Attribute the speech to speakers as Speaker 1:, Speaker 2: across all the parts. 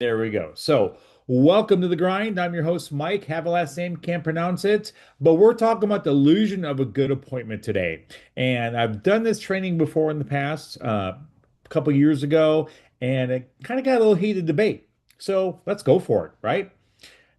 Speaker 1: There we go. So, welcome to the grind. I'm your host, Mike. Have a last name, can't pronounce it, but we're talking about the illusion of a good appointment today. And I've done this training before in the past, a couple years ago, and it kind of got a little heated debate. So, let's go for it, right?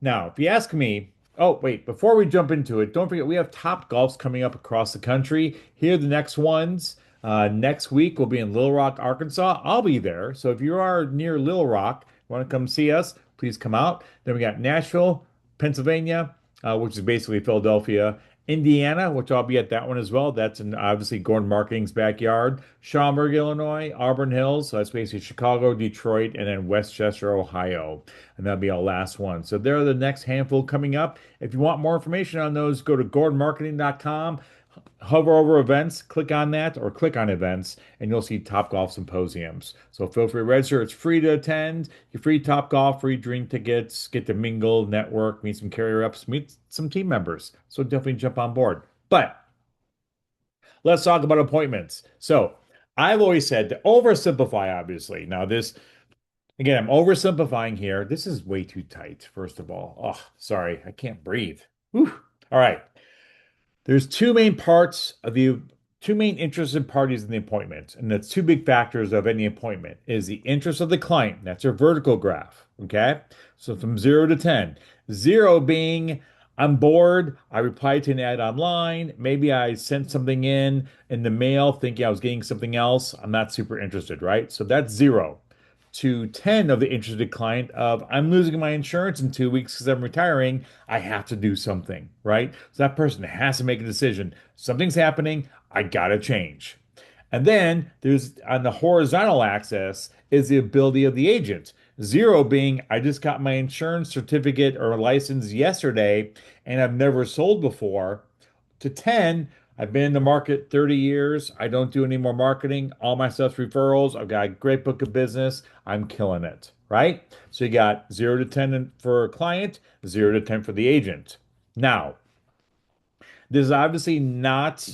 Speaker 1: Now, if you ask me, oh, wait, before we jump into it, don't forget we have Top Golfs coming up across the country. Here are the next ones. Next week, we'll be in Little Rock, Arkansas. I'll be there. So if you are near Little Rock, want to come see us, please come out. Then we got Nashville, Pennsylvania, which is basically Philadelphia. Indiana, which I'll be at that one as well. That's in obviously Gordon Marketing's backyard. Schaumburg, Illinois, Auburn Hills. So that's basically Chicago, Detroit, and then Westchester, Ohio. And that'll be our last one. So there are the next handful coming up. If you want more information on those, go to gordonmarketing.com, hover over events, click on that, or click on events, and you'll see Top Golf Symposiums. So feel free to register. It's free to attend. You're free Top Golf, free drink tickets, get to mingle, network, meet some carrier reps, meet some team members. So definitely jump on board. But let's talk about appointments. So I've always said to oversimplify, obviously. Now, this again, I'm oversimplifying here. This is way too tight, first of all. Oh, sorry, I can't breathe. Whew. All right. There's two main interested parties in the appointment, and that's two big factors of any appointment is the interest of the client. That's your vertical graph. Okay. So from 0 to 10, 0 being I'm bored. I replied to an ad online. Maybe I sent something in the mail thinking I was getting something else. I'm not super interested, right? So that's 0 to 10 of the interested client of I'm losing my insurance in 2 weeks because I'm retiring. I have to do something, right? So that person has to make a decision. Something's happening. I gotta change. And then there's on the horizontal axis is the ability of the agent. 0 being I just got my insurance certificate or license yesterday and I've never sold before. To 10, I've been in the market 30 years. I don't do any more marketing. All my stuff's referrals. I've got a great book of business. I'm killing it, right? So you got 0 to 10 for a client, 0 to 10 for the agent. Now, this is obviously not,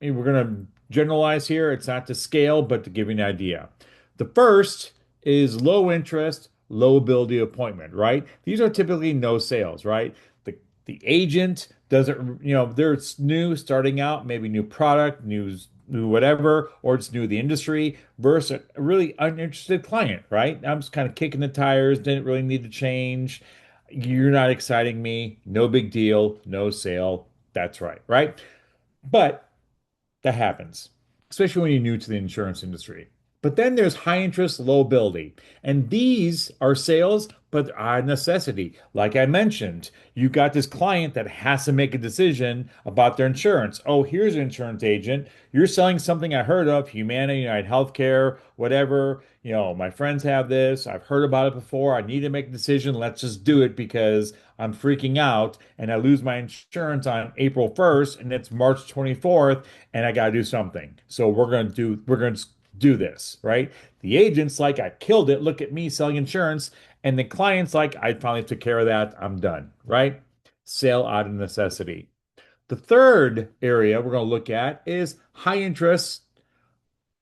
Speaker 1: I mean, we're going to generalize here. It's not to scale, but to give you an idea. The first is low interest, low ability appointment, right? These are typically no sales, right? The agent doesn't, they're new, starting out, maybe new product, new whatever, or it's new to the industry versus a really uninterested client, right? I'm just kind of kicking the tires, didn't really need to change. You're not exciting me. No big deal. No sale. That's right, right? But that happens, especially when you're new to the insurance industry. But then there's high interest, low ability. And these are sales, but are a necessity. Like I mentioned, you got this client that has to make a decision about their insurance. Oh, here's an insurance agent. You're selling something I heard of, Humana, United Healthcare, whatever. My friends have this. I've heard about it before. I need to make a decision. Let's just do it because I'm freaking out and I lose my insurance on April 1st and it's March 24th and I got to do something. So we're going to do this, right? The agent's like, I killed it. Look at me selling insurance. And the client's like, I finally took care of that. I'm done, right? Sale out of necessity. The third area we're going to look at is high interest,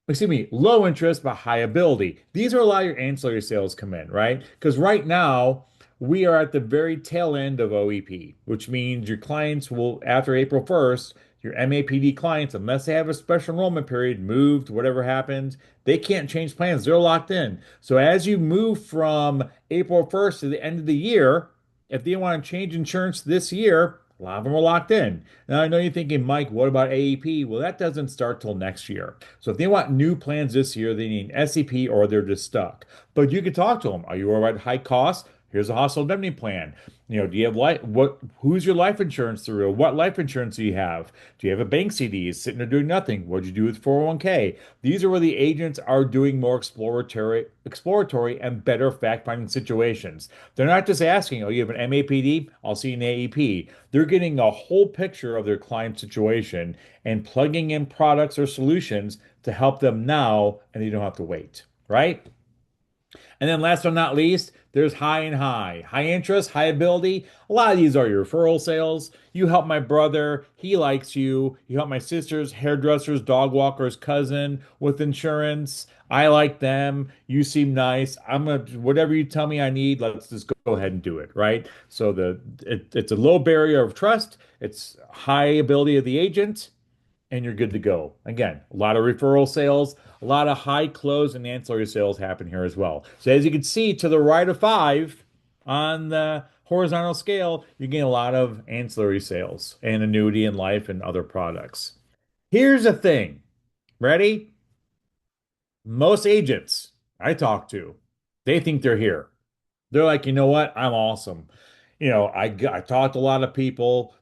Speaker 1: excuse me, low interest but high ability. These are a lot of your ancillary sales come in, right? Because right now we are at the very tail end of OEP, which means your clients will, after April 1st, your MAPD clients, unless they have a special enrollment period, moved, whatever happens, they can't change plans. They're locked in. So as you move from April 1st to the end of the year, if they want to change insurance this year, a lot of them are locked in. Now, I know you're thinking, Mike, what about AEP? Well, that doesn't start till next year. So if they want new plans this year, they need an SEP or they're just stuck. But you can talk to them. Are you all right at high cost? Here's a hospital indemnity plan. Do you have who's your life insurance through? What life insurance do you have? Do you have a bank CD? Sitting there doing nothing. What'd you do with 401k? These are where the agents are doing more exploratory and better fact-finding situations. They're not just asking, oh, you have an MAPD? I'll see an AEP. They're getting a whole picture of their client situation and plugging in products or solutions to help them now, and they don't have to wait, right? And then last but not least, there's high and high. High interest, high ability. A lot of these are your referral sales. You help my brother, he likes you. You help my sister's hairdresser's, dog walker's cousin with insurance. I like them. You seem nice. I'm gonna whatever you tell me I need, let's just go ahead and do it, right? So it's a low barrier of trust. It's high ability of the agent and you're good to go. Again, a lot of referral sales, a lot of high close and ancillary sales happen here as well. So as you can see to the right of five on the horizontal scale, you're getting a lot of ancillary sales and annuity and life and other products. Here's the thing. Ready? Most agents I talk to, they think they're here. They're like, you know what? I'm awesome. I talked to a lot of people.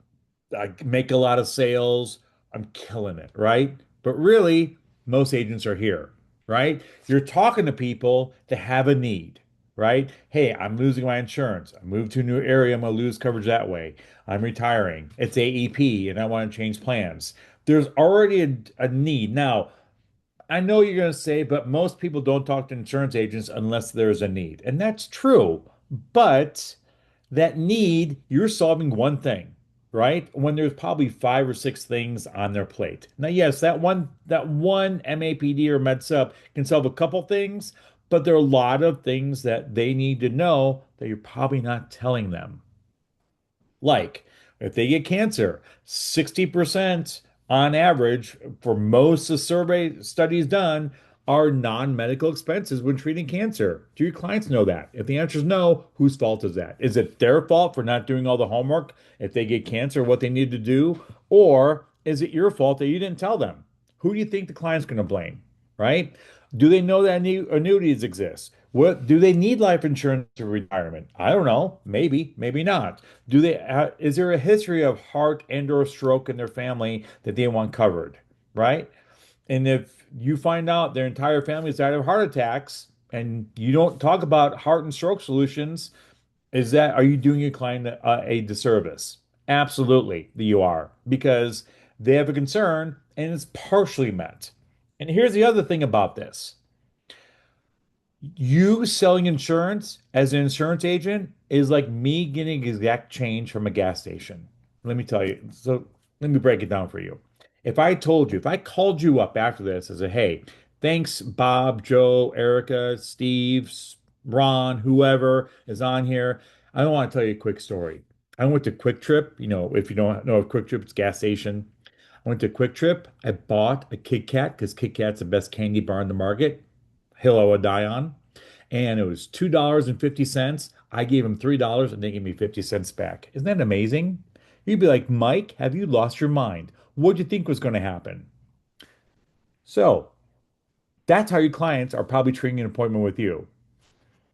Speaker 1: I make a lot of sales. I'm killing it, right? But really, most agents are here, right? You're talking to people that have a need, right? Hey, I'm losing my insurance. I moved to a new area. I'm going to lose coverage that way. I'm retiring. It's AEP and I want to change plans. There's already a need. Now, I know you're going to say, but most people don't talk to insurance agents unless there's a need. And that's true. But that need, you're solving one thing, right? When there's probably five or six things on their plate. Now, yes, that one MAPD or MedSup can solve a couple things, but there are a lot of things that they need to know that you're probably not telling them. Like if they get cancer, 60% on average for most of the survey studies done are non-medical expenses when treating cancer. Do your clients know that? If the answer is no, whose fault is that? Is it their fault for not doing all the homework if they get cancer, what they need to do? Or is it your fault that you didn't tell them? Who do you think the client's going to blame? Right? Do they know that annuities exist? What do they need life insurance for retirement? I don't know. Maybe, maybe not. Is there a history of heart and or stroke in their family that they want covered, right? And if you find out their entire family's died of heart attacks and you don't talk about heart and stroke solutions, are you doing your client a disservice? Absolutely, you are, because they have a concern and it's partially met. And here's the other thing about this. You selling insurance as an insurance agent is like me getting exact change from a gas station. Let me tell you. So let me break it down for you. If I called you up after this and said, hey, thanks, Bob, Joe, Erica, Steve, Ron, whoever is on here. I don't want to tell you a quick story. I went to Quick Trip. If you don't know of Quick Trip, it's a gas station. I went to Quick Trip. I bought a Kit Kat because Kit Kat's the best candy bar in the market. Hill I would die on, and it was $2.50. I gave him $3 and they gave me 50 cents back. Isn't that amazing? You'd be like, Mike, have you lost your mind? What do you think was going to happen? So that's how your clients are probably treating an appointment with you.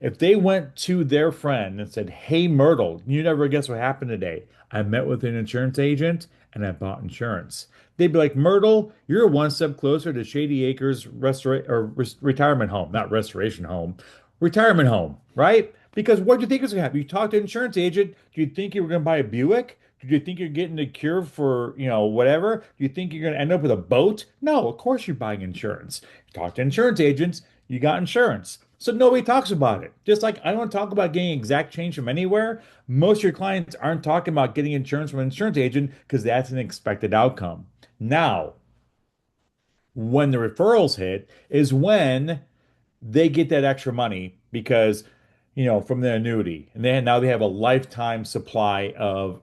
Speaker 1: If they went to their friend and said, hey, Myrtle, you never guess what happened today. I met with an insurance agent and I bought insurance. They'd be like, Myrtle, you're one step closer to Shady Acres retirement home, not restoration home, retirement home, right? Because what do you think is going to happen? You talk to an insurance agent. Do you think you were going to buy a Buick? Do you think you're getting a cure for, whatever? Do you think you're going to end up with a boat? No, of course you're buying insurance. You talk to insurance agents, you got insurance. So nobody talks about it. Just like I don't talk about getting exact change from anywhere, most of your clients aren't talking about getting insurance from an insurance agent because that's an expected outcome. Now, when the referrals hit is when they get that extra money because from the annuity and then now they have a lifetime supply of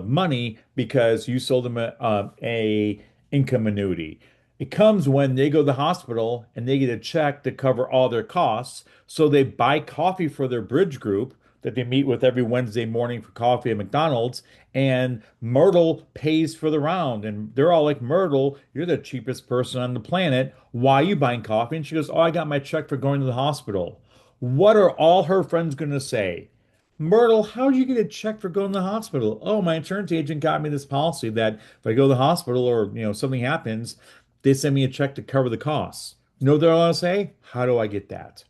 Speaker 1: money because you sold them a income annuity. It comes when they go to the hospital and they get a check to cover all their costs, so they buy coffee for their bridge group that they meet with every Wednesday morning for coffee at McDonald's, and Myrtle pays for the round. And they're all like, Myrtle, you're the cheapest person on the planet. Why are you buying coffee? And she goes, oh, I got my check for going to the hospital. What are all her friends going to say? Myrtle, how did you get a check for going to the hospital? Oh, my insurance agent got me this policy that if I go to the hospital or something happens, they send me a check to cover the costs. You know what they're all going to say? How do I get that?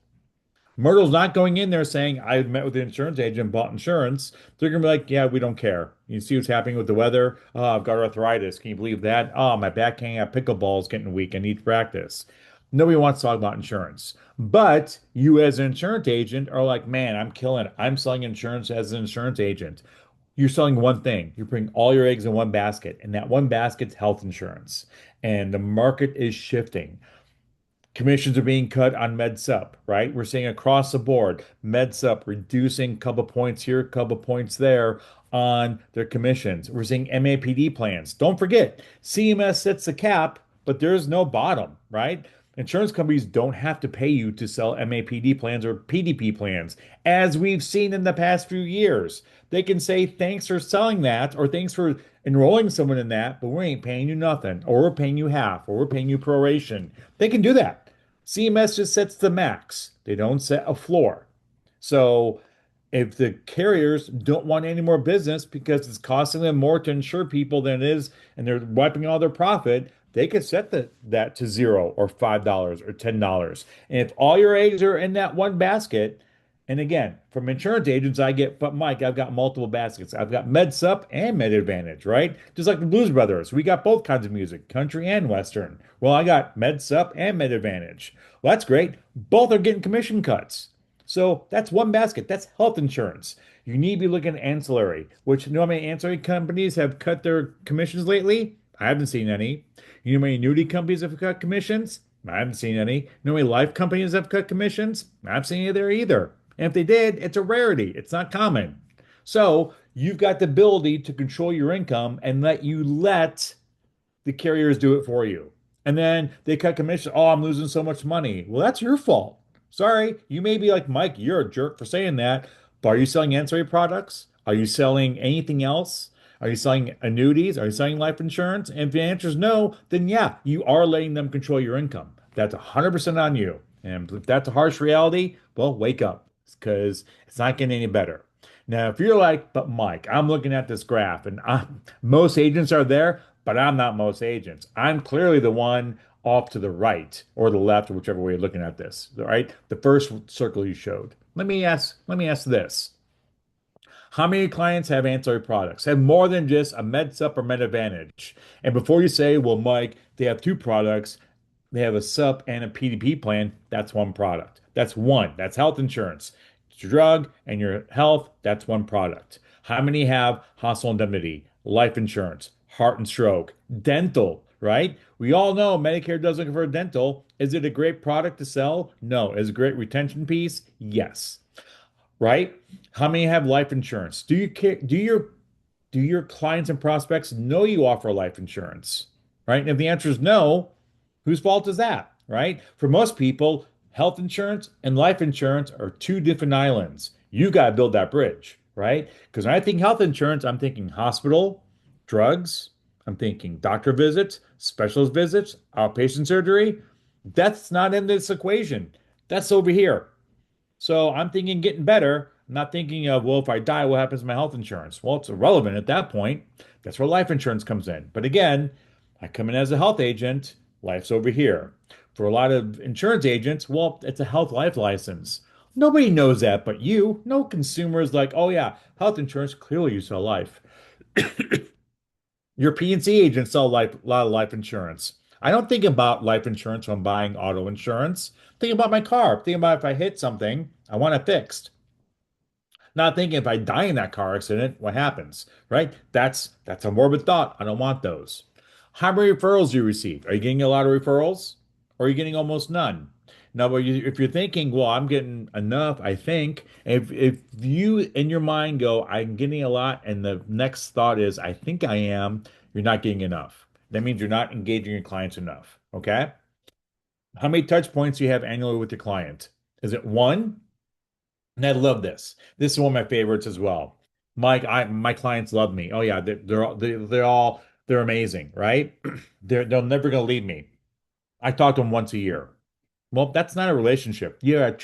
Speaker 1: Myrtle's not going in there saying, I met with the insurance agent and bought insurance. They're going to be like, yeah, we don't care. You see what's happening with the weather? Oh, I've got arthritis. Can you believe that? Oh, my backhand at pickleball is getting weak. I need to practice. Nobody wants to talk about insurance. But you, as an insurance agent, are like, man, I'm killing it. I'm selling insurance as an insurance agent. You're selling one thing. You're putting all your eggs in one basket, and that one basket's health insurance. And the market is shifting. Commissions are being cut on MedSup, right? We're seeing across the board, MedSup reducing a couple points here, a couple points there on their commissions. We're seeing MAPD plans. Don't forget, CMS sets the cap, but there's no bottom, right? Insurance companies don't have to pay you to sell MAPD plans or PDP plans, as we've seen in the past few years. They can say, thanks for selling that, or thanks for enrolling someone in that, but we ain't paying you nothing, or we're paying you half, or we're paying you proration. They can do that. CMS just sets the max. They don't set a floor. So if the carriers don't want any more business because it's costing them more to insure people than it is, and they're wiping all their profit, they could set that to 0 or $5 or $10. And if all your eggs are in that one basket, and again, from insurance agents, I get, but Mike, I've got multiple baskets. I've got MedSup and Med Advantage, right? Just like the Blues Brothers, we got both kinds of music, country and Western. Well, I got MedSup and Med Advantage. Well, that's great. Both are getting commission cuts. So that's one basket. That's health insurance. You need to be looking at ancillary, which you know how many ancillary companies have cut their commissions lately? I haven't seen any. You know how many annuity companies have cut commissions? I haven't seen any. You know how many life companies have cut commissions? I haven't seen any there either. And if they did, it's a rarity. It's not common. So you've got the ability to control your income and let the carriers do it for you. And then they cut commission. Oh, I'm losing so much money. Well, that's your fault. Sorry. You may be like, Mike, you're a jerk for saying that. But are you selling ancillary products? Are you selling anything else? Are you selling annuities? Are you selling life insurance? And if the answer is no, then yeah, you are letting them control your income. That's 100% on you. And if that's a harsh reality, well, wake up because it's not getting any better. Now, if you're like, but Mike, I'm looking at this graph and most agents are there, but I'm not most agents. I'm clearly the one off to the right or the left, or whichever way you're looking at this, right? The first circle you showed. Let me ask this. How many clients have ancillary products? Have more than just a MedSup or Med Advantage? And before you say, well, Mike, they have two products, they have a SUP and a PDP plan, that's one product. That's one. That's health insurance. It's your drug and your health, that's one product. How many have hospital indemnity, life insurance, heart and stroke, dental, right? We all know Medicare doesn't cover dental. Is it a great product to sell? No. Is it a great retention piece? Yes. Right? How many have life insurance? Do you care? Do your clients and prospects know you offer life insurance? Right? And if the answer is no, whose fault is that? Right? For most people, health insurance and life insurance are two different islands. You got to build that bridge, right? Because when I think health insurance, I'm thinking hospital, drugs, I'm thinking doctor visits, specialist visits, outpatient surgery. That's not in this equation. That's over here. So I'm thinking getting better. I'm not thinking of, well, if I die, what happens to my health insurance? Well, it's irrelevant at that point. That's where life insurance comes in. But again, I come in as a health agent, life's over here. For a lot of insurance agents, well, it's a health life license. Nobody knows that but you. No consumer is like, oh yeah, health insurance, clearly you sell life. Your P&C agents sell life, a lot of life insurance. I don't think about life insurance when I'm buying auto insurance. Think about my car. Think about if I hit something, I want it fixed. Not thinking if I die in that car accident, what happens, right? That's a morbid thought. I don't want those. How many referrals do you receive? Are you getting a lot of referrals? Or are you getting almost none? No, but if you're thinking, well, I'm getting enough, I think, if you in your mind go, I'm getting a lot, and the next thought is, I think I am, you're not getting enough. That means you're not engaging your clients enough. Okay? How many touch points do you have annually with your client? Is it one? And I love this. This is one of my favorites as well. My clients love me. Oh yeah, they're amazing, right? They're never gonna leave me. I talk to them once a year. Well, that's not a relationship. You're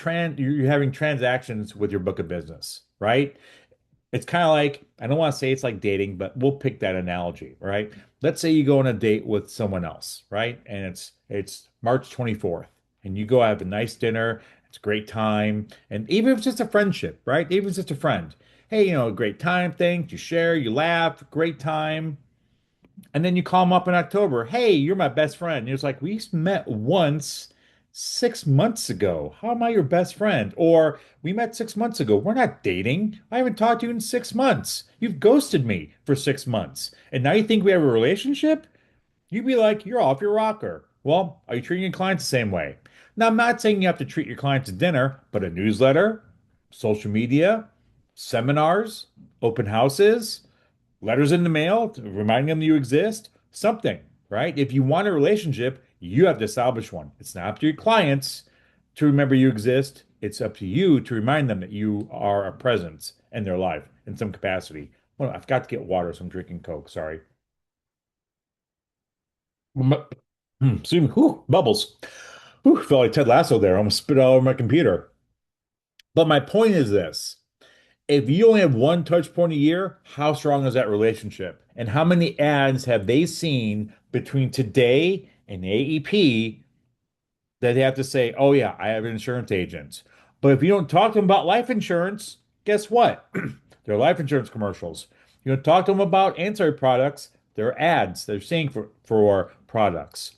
Speaker 1: having transactions with your book of business, right? It's kind of like, I don't want to say it's like dating, but we'll pick that analogy, right? Let's say you go on a date with someone else, right? And it's March 24th, and you go have a nice dinner, it's a great time, and even if it's just a friendship, right? Even if it's just a friend. Hey, great time, thanks, you share, you laugh, great time. And then you call them up in October. Hey, you're my best friend. And it's like, we met once 6 months ago. How am I your best friend? Or we met 6 months ago. We're not dating. I haven't talked to you in 6 months. You've ghosted me for 6 months. And now you think we have a relationship? You'd be like, you're off your rocker. Well, are you treating your clients the same way? Now, I'm not saying you have to treat your clients to dinner, but a newsletter, social media, seminars, open houses, letters in the mail reminding them you exist, something, right? If you want a relationship, you have to establish one. It's not up to your clients to remember you exist. It's up to you to remind them that you are a presence in their life in some capacity. Well, I've got to get water, so I'm drinking Coke. Sorry. Excuse me. Whew, bubbles. Whew, felt like Ted Lasso there. I almost spit all over my computer. But my point is this. If you only have one touch point a year, how strong is that relationship? And how many ads have they seen between today and AEP that they have to say, oh, yeah, I have an insurance agent. But if you don't talk to them about life insurance, guess what? They're life insurance commercials. You don't talk to them about ancillary products, they're ads. They're seeing for products.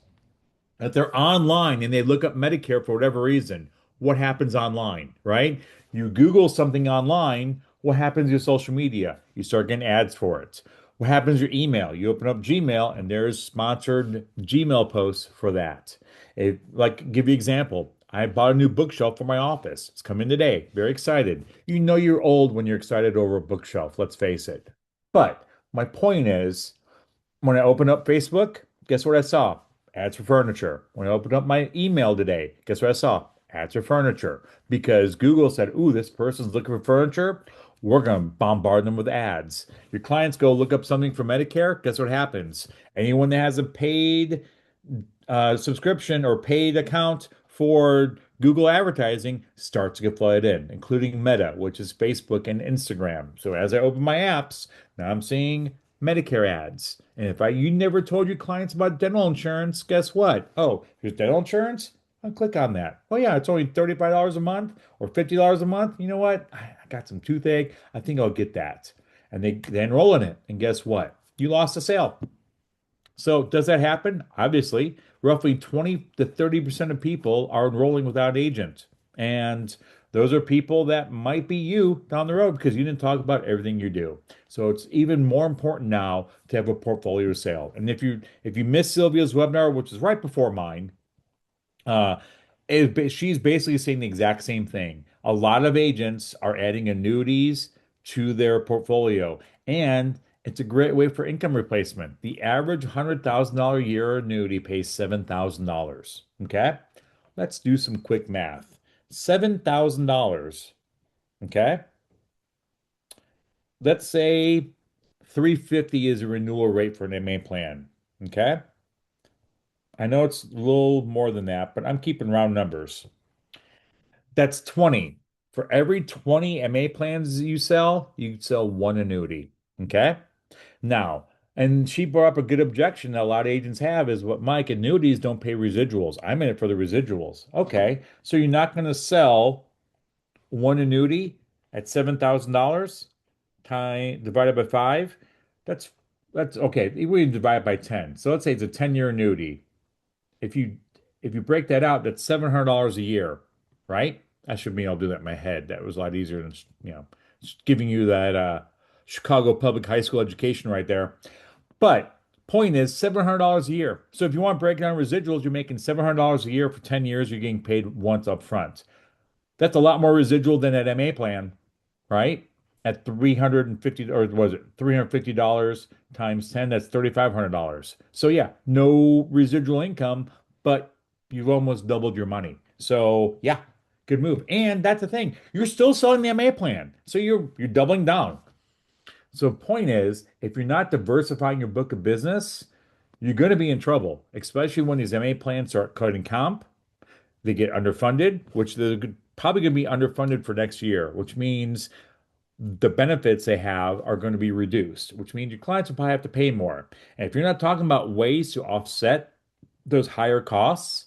Speaker 1: If they're online and they look up Medicare for whatever reason, what happens online, right? You Google something online, what happens to your social media? You start getting ads for it. What happens to your email? You open up Gmail and there's sponsored Gmail posts for that. Like, give you an example. I bought a new bookshelf for my office. It's coming today. Very excited. You know you're old when you're excited over a bookshelf, let's face it. But my point is, when I opened up Facebook, guess what I saw? Ads for furniture. When I opened up my email today, guess what I saw? Ads for furniture. Because Google said, ooh, this person's looking for furniture. We're going to bombard them with ads. Your clients go look up something for Medicare. Guess what happens? Anyone that has a paid subscription or paid account for Google advertising starts to get flooded in, including Meta, which is Facebook and Instagram. So as I open my apps, now I'm seeing Medicare ads. And if you never told your clients about dental insurance, guess what? Oh, here's dental insurance. I'll click on that. Oh yeah, it's only $35 a month or $50 a month. You know what? I got some toothache. I think I'll get that. And they enroll in it. And guess what? You lost a sale. So does that happen? Obviously, roughly 20 to 30% of people are enrolling without agent. And those are people that might be you down the road because you didn't talk about everything you do. So it's even more important now to have a portfolio sale. And if you missed Sylvia's webinar, which is right before mine, uh, she's basically saying the exact same thing. A lot of agents are adding annuities to their portfolio, and it's a great way for income replacement. The average $100,000 a year annuity pays $7,000. Okay, let's do some quick math. $7,000. Okay, let's say 350 is a renewal rate for an MA plan. Okay, I know it's a little more than that, but I'm keeping round numbers. That's 20. For every 20 MA plans you sell one annuity. Okay? Now, and she brought up a good objection that a lot of agents have is what, Mike, annuities don't pay residuals. I'm in it for the residuals. Okay. So you're not going to sell one annuity at $7,000 time divided by five. That's that's okay. We can divide it by 10. So let's say it's a 10-year annuity. If you if you break that out, that's $700 a year, right? That should mean I'll do that in my head. That was a lot easier than just giving you that Chicago public high school education right there. But point is $700 a year. So if you want to break down residuals, you're making $700 a year for 10 years. You're getting paid once up front. That's a lot more residual than that MA plan, right? At 350, or was it $350 times 10, that's $3,500. So yeah, no residual income, but you've almost doubled your money. So yeah, good move. And that's the thing. You're still selling the MA plan. So you're doubling down. So point is, if you're not diversifying your book of business, you're going to be in trouble, especially when these MA plans start cutting comp. They get underfunded, which they're probably going to be underfunded for next year, which means the benefits they have are going to be reduced, which means your clients will probably have to pay more. And if you're not talking about ways to offset those higher costs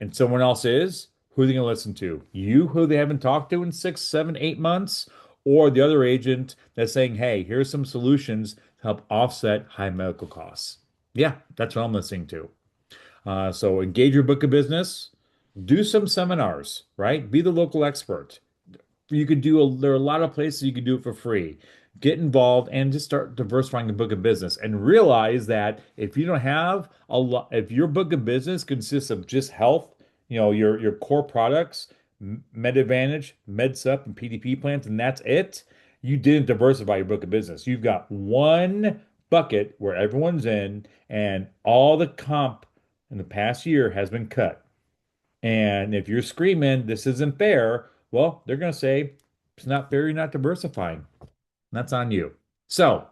Speaker 1: and someone else is, who are they going to listen to? You, who they haven't talked to in 6, 7, 8 months, or the other agent that's saying, hey, here's some solutions to help offset high medical costs. Yeah, that's what I'm listening to. So engage your book of business. Do some seminars, right? Be the local expert. You could there are a lot of places you could do it for free. Get involved and just start diversifying the book of business and realize that if you don't have a lot, if your book of business consists of just health, your core products, Med Advantage, Med Sup, and PDP plans, and that's it, you didn't diversify your book of business. You've got one bucket where everyone's in, and all the comp in the past year has been cut. And if you're screaming, this isn't fair, well, they're going to say, it's not fair, you're not diversifying. That's on you. So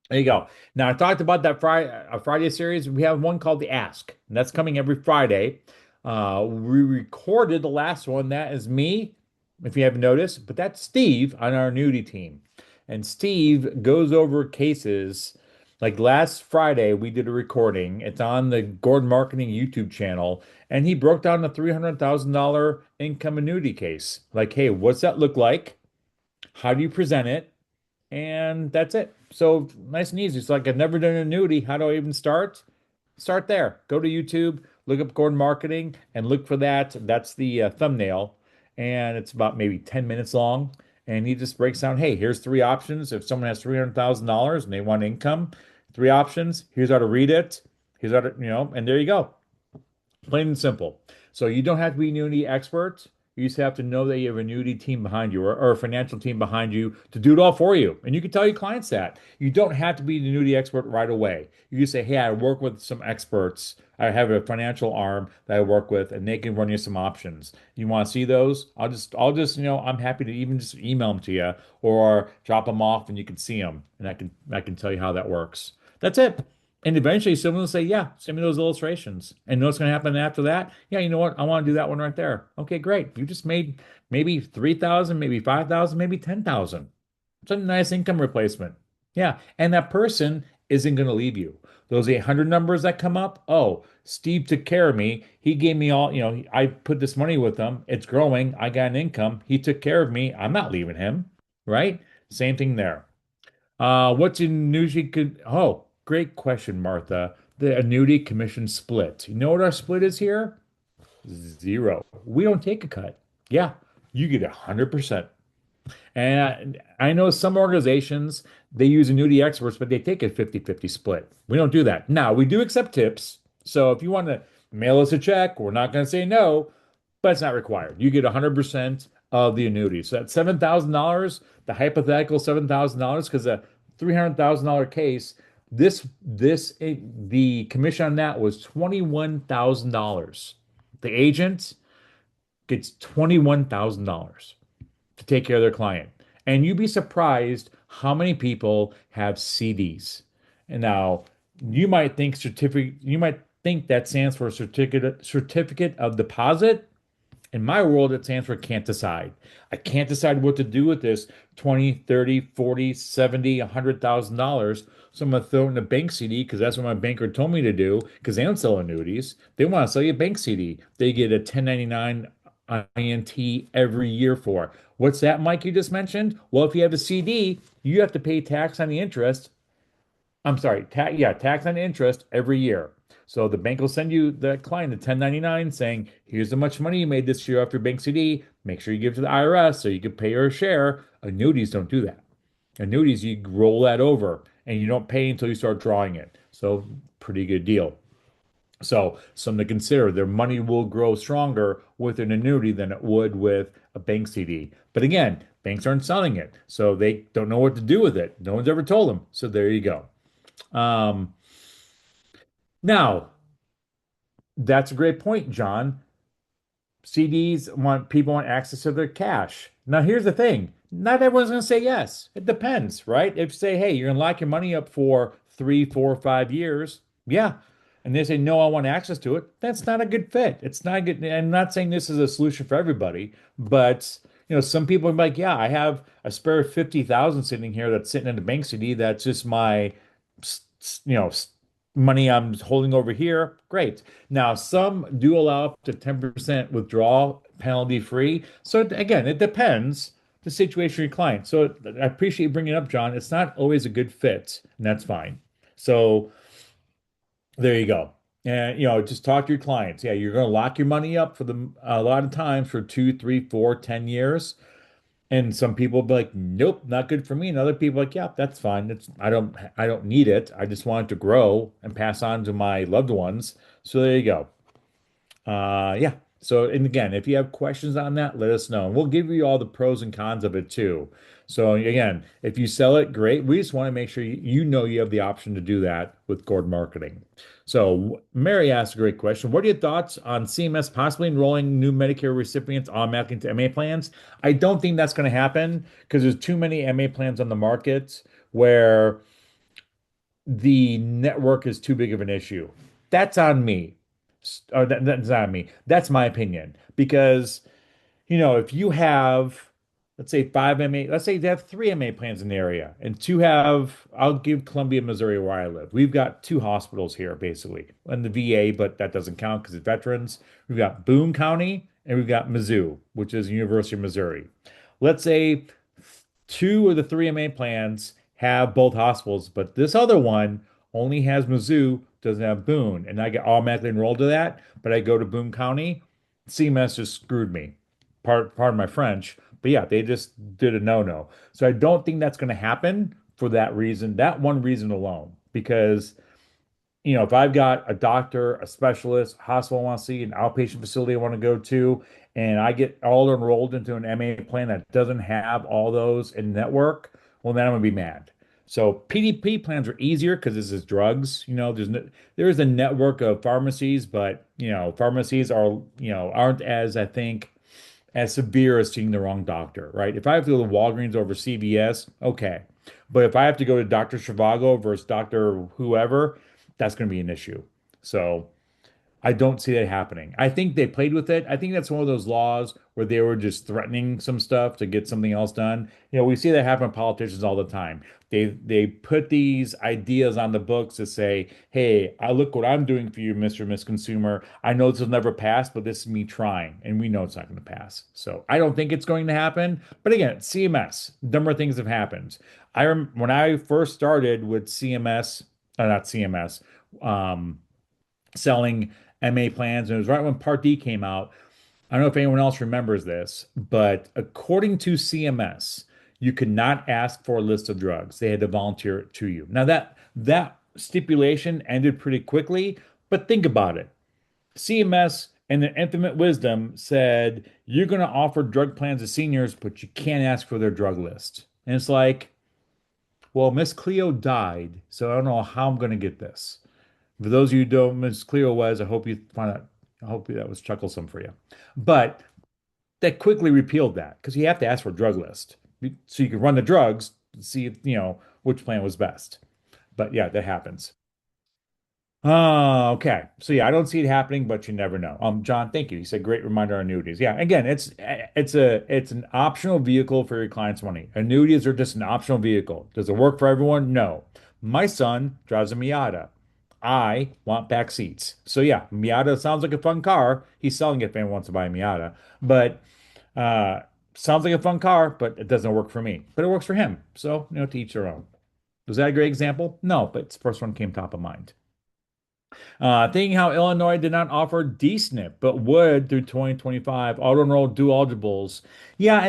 Speaker 1: there you go. Now, I talked about that Friday series. We have one called The Ask, and that's coming every Friday. We recorded the last one. That is me, if you haven't noticed, but that's Steve on our annuity team. And Steve goes over cases. Like last Friday, we did a recording. It's on the Gordon Marketing YouTube channel, and he broke down a $300,000 income annuity case. Like, hey, what's that look like? How do you present it? And that's it. So nice and easy. It's like I've never done an annuity. How do I even start? Start there. Go to YouTube, look up Gordon Marketing, and look for that. That's the thumbnail, and it's about maybe 10 minutes long. And he just breaks down, hey, here's three options. If someone has $300,000 and they want income, three options. Here's how to read it. Here's how to, and there you go. Plain and simple. So you don't have to be an annuity expert. You just have to know that you have an annuity team behind you or a financial team behind you to do it all for you. And you can tell your clients that. You don't have to be an annuity expert right away. You just say, hey, I work with some experts. I have a financial arm that I work with, and they can run you some options. You want to see those? I'll just, I'm happy to even just email them to you or drop them off and you can see them. And I can tell you how that works. That's it. And eventually someone will say, yeah, send me those illustrations. And you know what's going to happen after that? Yeah, you know what? I want to do that one right there. Okay, great. You just made maybe 3,000, maybe 5,000, maybe 10,000. It's a nice income replacement. Yeah. And that person isn't going to leave you. Those 800 numbers that come up, oh, Steve took care of me. He gave me all, I put this money with him. It's growing. I got an income. He took care of me. I'm not leaving him. Right? Same thing there. What's in news you could? Oh, great question, Martha. The annuity commission split. You know what our split is here? Zero. We don't take a cut. Yeah, you get 100%. And I know some organizations, they use annuity experts, but they take a 50-50 split. We don't do that. Now, we do accept tips. So if you want to mail us a check, we're not going to say no, but it's not required. You get 100% of the annuity. So that $7,000, the hypothetical $7,000, because a $300,000 case, the commission on that was $21,000. The agent gets $21,000 to take care of their client. And you'd be surprised how many people have CDs. And now you might think that stands for certificate of deposit. In my world, it stands for can't decide. I can't decide what to do with this 20, 30, 40, 70, $100,000. So I'm going to throw it in a bank CD because that's what my banker told me to do because they don't sell annuities. They want to sell you a bank CD. They get a 1099 INT every year for. What's that, Mike, you just mentioned? Well, if you have a CD, you have to pay tax on the interest. I'm sorry, tax on interest every year. So the bank will send you the client a 1099 saying, here's how much money you made this year off your bank CD. Make sure you give it to the IRS so you can pay your share. Annuities don't do that. Annuities, you roll that over and you don't pay until you start drawing it. So pretty good deal. So something to consider. Their money will grow stronger with an annuity than it would with a bank CD. But again, banks aren't selling it, so they don't know what to do with it. No one's ever told them. So there you go. Um, Now, that's a great point, John. CDs people want access to their cash. Now, here's the thing. Not everyone's going to say yes. It depends, right? If you say, hey, you're going to lock your money up for 3, 4, 5 years, yeah. And they say, no, I want access to it. That's not a good fit. It's not good. And I'm not saying this is a solution for everybody, but some people are like, yeah, I have a spare 50,000 sitting here that's sitting in a bank CD. That's just my, you know, money I'm holding over here. Great. Now, some do allow up to 10% withdrawal penalty free. So again, it depends the situation of your client. So I appreciate you bringing it up, John. It's not always a good fit, and that's fine. So there you go. And just talk to your clients. Yeah, you're going to lock your money up for the a lot of times for 2, 3, 4, 10 years. And some people will be like, nope, not good for me. And other people are like, yeah, that's fine. I don't need it. I just want it to grow and pass on to my loved ones. So there you go. Yeah. So, and again, if you have questions on that, let us know. And we'll give you all the pros and cons of it too. So again, if you sell it, great. We just want to make sure you know you have the option to do that with Gord Marketing. So Mary asked a great question. What are your thoughts on CMS possibly enrolling new Medicare recipients automatically into MA plans? I don't think that's going to happen because there's too many MA plans on the market where the network is too big of an issue. That's on me. Or that's not on me. That's my opinion. Because, if you have, let's say 5 MA, let's say they have 3 MA plans in the area, and I'll give Columbia, Missouri, where I live. We've got two hospitals here, basically, in the VA, but that doesn't count because it's veterans. We've got Boone County and we've got Mizzou, which is University of Missouri. Let's say two of the 3 MA plans have both hospitals, but this other one only has Mizzou, doesn't have Boone, and I get automatically enrolled to that. But I go to Boone County, CMS just screwed me. Pardon my French, but yeah, they just did a no-no. So I don't think that's going to happen for that reason, that one reason alone, because if I've got a doctor, a specialist, hospital I want to see, an outpatient facility I want to go to, and I get all enrolled into an MA plan that doesn't have all those in network, well, then I'm gonna be mad. So PDP plans are easier because this is drugs. There is a network of pharmacies, but pharmacies aren't as I think as severe as seeing the wrong doctor, right? If I have to go to Walgreens over CVS, okay. But if I have to go to Dr. Zhivago versus Dr. whoever, that's going to be an issue. So I don't see that happening. I think they played with it. I think that's one of those laws where they were just threatening some stuff to get something else done. We see that happen with politicians all the time. They put these ideas on the books to say, "Hey, I look what I'm doing for you, Mr. and Miss Consumer. I know this will never pass, but this is me trying, and we know it's not going to pass." So I don't think it's going to happen. But again, CMS, number of things have happened. When I first started with CMS, not CMS. Um, Selling MA plans. And it was right when Part D came out. I don't know if anyone else remembers this, but according to CMS, you could not ask for a list of drugs. They had to volunteer it to you. Now that stipulation ended pretty quickly, but think about it. CMS and their infinite wisdom said you're going to offer drug plans to seniors, but you can't ask for their drug list. And it's like, well, Miss Cleo died, so I don't know how I'm going to get this. For those of you who don't, Miss Cleo was, I hope you find out. I hope that was chucklesome for you. But that quickly repealed that because you have to ask for a drug list so you can run the drugs to see if, which plan was best. But yeah, that happens. Okay. So yeah, I don't see it happening, but you never know. John, thank you. You said great reminder on annuities. Yeah, again, it's an optional vehicle for your client's money. Annuities are just an optional vehicle. Does it work for everyone? No. My son drives a Miata. I want back seats. So yeah, Miata sounds like a fun car. He's selling it if anyone wants to buy a Miata. But uh sounds like a fun car, but it doesn't work for me. But it works for him. So, to each their own. Was that a great example? No, but it's the first one came top of mind. Thinking how Illinois did not offer DSNP, but would through 2025 auto enroll dual eligibles. Yeah,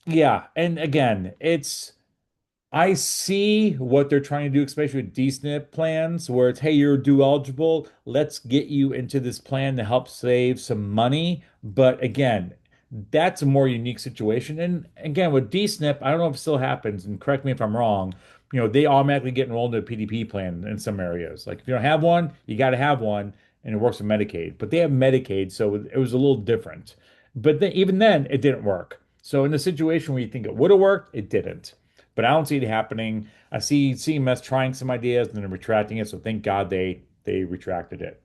Speaker 1: yeah. And again, I see what they're trying to do, especially with DSNP plans, where it's, hey, you're dual eligible. Let's get you into this plan to help save some money. But again, that's a more unique situation. And again, with DSNP, I don't know if it still happens, and correct me if I'm wrong, they automatically get enrolled in a PDP plan in some areas. Like if you don't have one, you got to have one, and it works with Medicaid. But they have Medicaid, so it was a little different. But then, even then, it didn't work. So in the situation where you think it would have worked, it didn't. But I don't see it happening. I see CMS trying some ideas and then retracting it. So thank God they retracted it.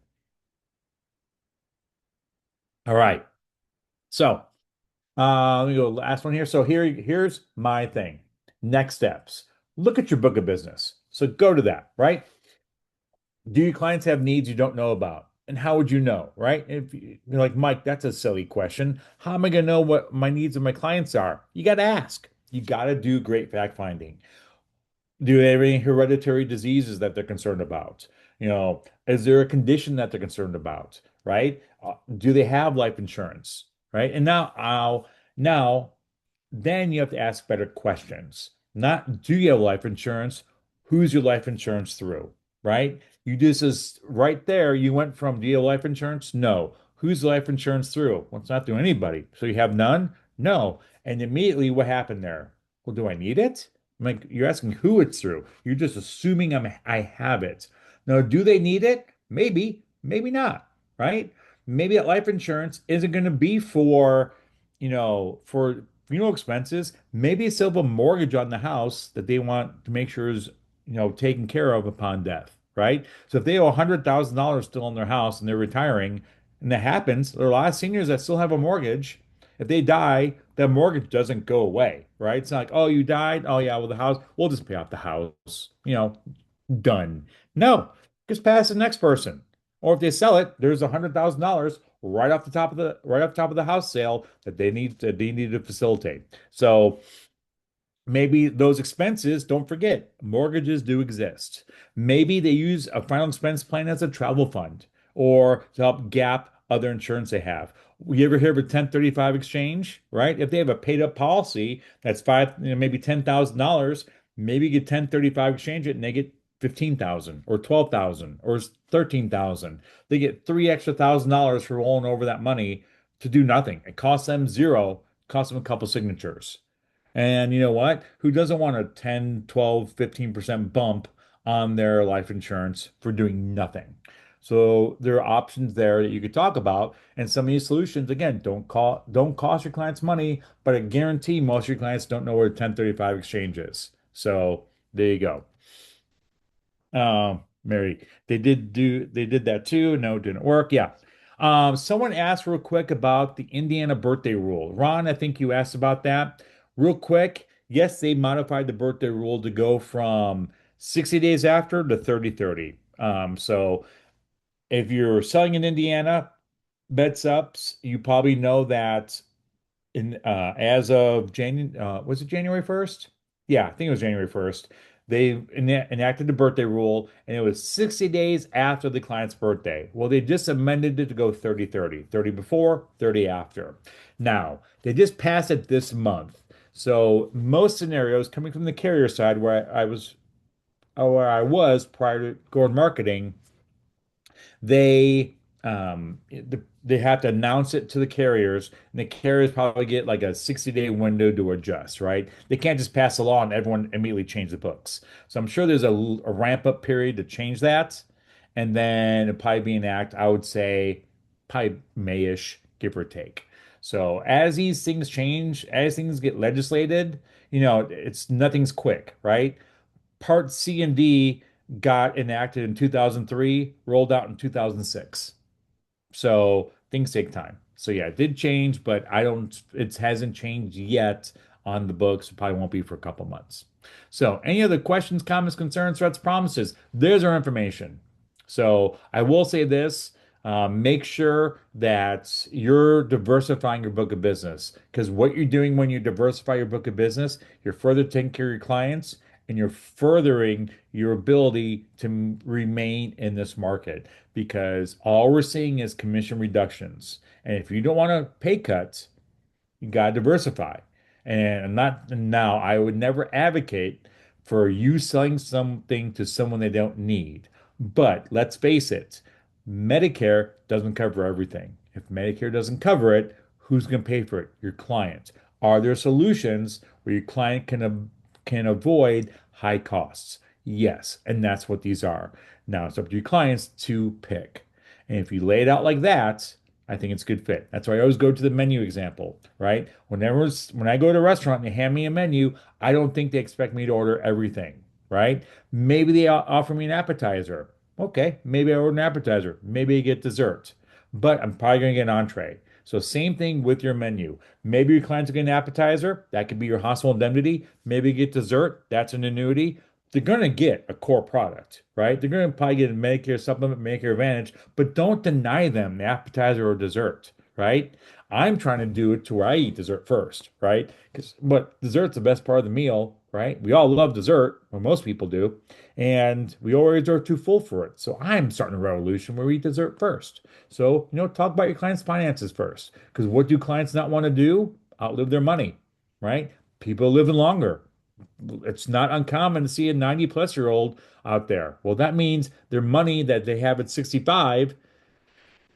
Speaker 1: All right. So let me go last one here. So here's my thing. Next steps. Look at your book of business. So go to that, right? Do your clients have needs you don't know about? And how would you know, right? If you're like, Mike, that's a silly question. How am I going to know what my needs of my clients are? You got to ask. You got to do great fact finding. Do they have any hereditary diseases that they're concerned about? Is there a condition that they're concerned about, right? Do they have life insurance, right? And now then you have to ask better questions. Not do you have life insurance? Who's your life insurance through, right? You just as right there, you went from do you have life insurance? No. Who's life insurance through? Well, it's not through anybody. So you have none? No. And immediately what happened there? Well, do I need it? I'm like, you're asking who it's through. You're just assuming I have it. Now, do they need it? Maybe, maybe not, right? Maybe that life insurance isn't going to be for funeral expenses. Maybe it's still have a mortgage on the house that they want to make sure is, taken care of upon death, right? So if they owe $100,000 still on their house and they're retiring, and that happens, there are a lot of seniors that still have a mortgage. If they die, that mortgage doesn't go away, right? It's not like, oh, you died. Oh, yeah, well, the house, we'll just pay off the house, done. No, just pass to the next person. Or if they sell it, there's $100,000 right off the top of the house sale that they need to facilitate. So maybe those expenses, don't forget, mortgages do exist. Maybe they use a final expense plan as a travel fund or to help gap other insurance they have. You ever hear of a 1035 exchange, right? If they have a paid up policy that's maybe $10,000, maybe you get 1035 exchange it and they get 15,000 or 12,000 or 13,000. They get $3 extra for rolling over that money to do nothing. It costs them zero, costs them a couple signatures. And you know what? Who doesn't want a 10, 12, 15% bump on their life insurance for doing nothing? So there are options there that you could talk about. And some of these solutions, again, don't cost your clients money, but I guarantee most of your clients don't know where a 1035 exchange is. So there you go. Mary, they did that too. No, it didn't work. Yeah. Someone asked real quick about the Indiana birthday rule. Ron, I think you asked about that. Real quick, yes, they modified the birthday rule to go from 60 days after to 30/30. So if you're selling in Indiana, bets ups, you probably know that in as of January, was it January 1st? Yeah, I think it was January 1st. They enacted the birthday rule, and it was 60 days after the client's birthday. Well, they just amended it to go 30/30, 30 before, 30 after. Now, they just passed it this month. So most scenarios coming from the carrier side where I was prior to Gordon Marketing, they they have to announce it to the carriers, and the carriers probably get like a 60-day window to adjust, right? They can't just pass a law and everyone immediately change the books. So I'm sure there's a ramp up period to change that, and then it'll probably be an act, I would say, probably Mayish, give or take. So as these things change, as things get legislated, it's nothing's quick, right? Part C and D got enacted in 2003, rolled out in 2006. So things take time. So yeah, it did change, but it hasn't changed yet on the books. It probably won't be for a couple months. So any other questions, comments, concerns, threats, promises? There's our information. So I will say this, make sure that you're diversifying your book of business because what you're doing when you diversify your book of business, you're further taking care of your clients and you're furthering your ability to remain in this market because all we're seeing is commission reductions. And if you don't want to pay cuts, you got to diversify. And I'm not now, I would never advocate for you selling something to someone they don't need. But let's face it, Medicare doesn't cover everything. If Medicare doesn't cover it, who's going to pay for it? Your client. Are there solutions where your client can avoid high costs? Yes, and that's what these are. Now it's up to your clients to pick. And if you lay it out like that, I think it's a good fit. That's why I always go to the menu example, right? When I go to a restaurant and they hand me a menu, I don't think they expect me to order everything, right? Maybe they offer me an appetizer. Okay, maybe I order an appetizer. Maybe I get dessert, but I'm probably going to get an entree. So same thing with your menu. Maybe your clients are getting an appetizer. That could be your hospital indemnity. Maybe you get dessert. That's an annuity. They're going to get a core product, right? They're going to probably get a Medicare supplement, Medicare Advantage, but don't deny them the appetizer or dessert, right? I'm trying to do it to where I eat dessert first, right? But dessert's the best part of the meal. right? We all love dessert, or most people do, and we always are too full for it. So I'm starting a revolution where we eat dessert first. So, talk about your clients' finances first. Because what do clients not want to do? Outlive their money, right? People living longer. It's not uncommon to see a 90 plus year old out there. Well, that means their money that they have at 65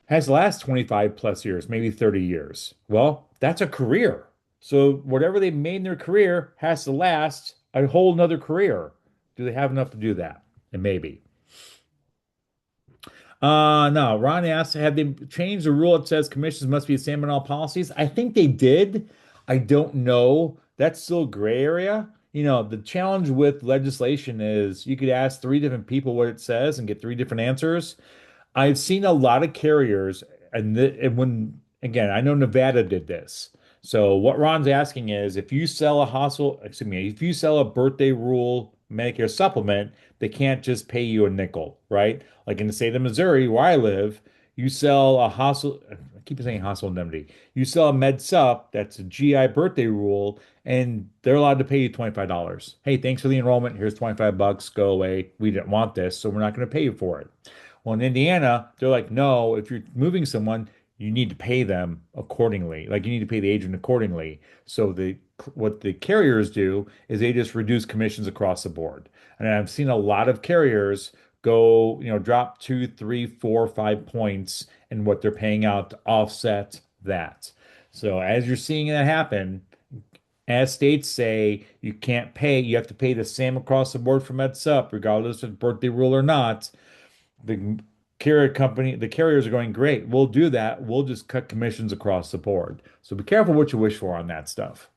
Speaker 1: has to last 25 plus years, maybe 30 years. Well, that's a career. So whatever they made in their career has to last a whole nother career. Do they have enough to do that? And maybe. No, Ron asked, have they changed the rule that says commissions must be the same in all policies? I think they did. I don't know. That's still a gray area. The challenge with legislation is you could ask three different people what it says and get three different answers. I've seen a lot of carriers, and when again, I know Nevada did this. So what Ron's asking is, if you sell a hospital, excuse me, if you sell a birthday rule Medicare supplement, they can't just pay you a nickel, right? Like in the state of Missouri, where I live, you sell a hospital. I keep saying hospital indemnity. You sell a med sup that's a GI birthday rule, and they're allowed to pay you $25. Hey, thanks for the enrollment. Here's 25 bucks. Go away. We didn't want this, so we're not going to pay you for it. Well, in Indiana, they're like, no, if you're moving someone, you need to pay them accordingly. Like you need to pay the agent accordingly. So what the carriers do is they just reduce commissions across the board. And I've seen a lot of carriers go, drop 2, 3, 4, 5 points in what they're paying out to offset that. So as you're seeing that happen, as states say you can't pay, you have to pay the same across the board for Med Sup, regardless of birthday rule or not, the the carriers are going, great, we'll do that. We'll just cut commissions across the board. So be careful what you wish for on that stuff.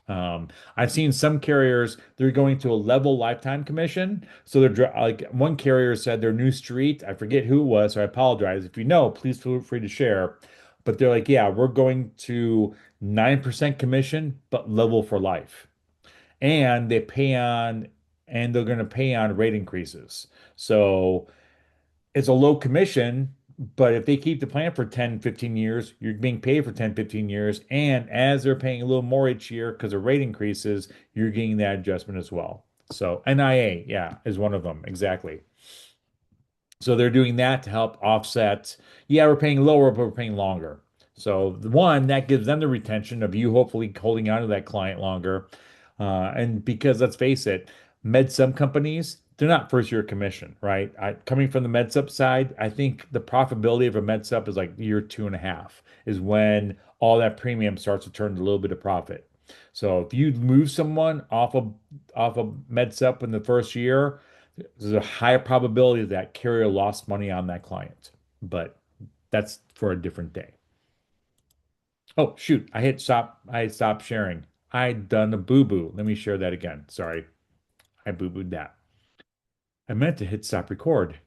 Speaker 1: I've seen some carriers, they're going to a level lifetime commission. So like one carrier said their new street, I forget who it was, so I apologize. If you know, please feel free to share. But they're like, yeah, we're going to 9% commission, but level for life. And and they're going to pay on rate increases. So it's a low commission, but if they keep the plan for 10, 15 years, you're being paid for 10, 15 years. And as they're paying a little more each year because of rate increases, you're getting that adjustment as well. So NIA, yeah, is one of them. Exactly. So they're doing that to help offset. Yeah, we're paying lower, but we're paying longer. So the one that gives them the retention of you hopefully holding on to that client longer. And because let's face it, med sub companies, they're not first year commission, right? Coming from the med sub side, I think the profitability of a med sub is like year 2.5 is when all that premium starts to turn to a little bit of profit. So if you move someone off of med sub in the first year, there's a higher probability that carrier lost money on that client, but that's for a different day. Oh, shoot. I hit stop. I stopped sharing. I done a boo-boo. Let me share that again. Sorry. I boo-booed that. I meant to hit stop record.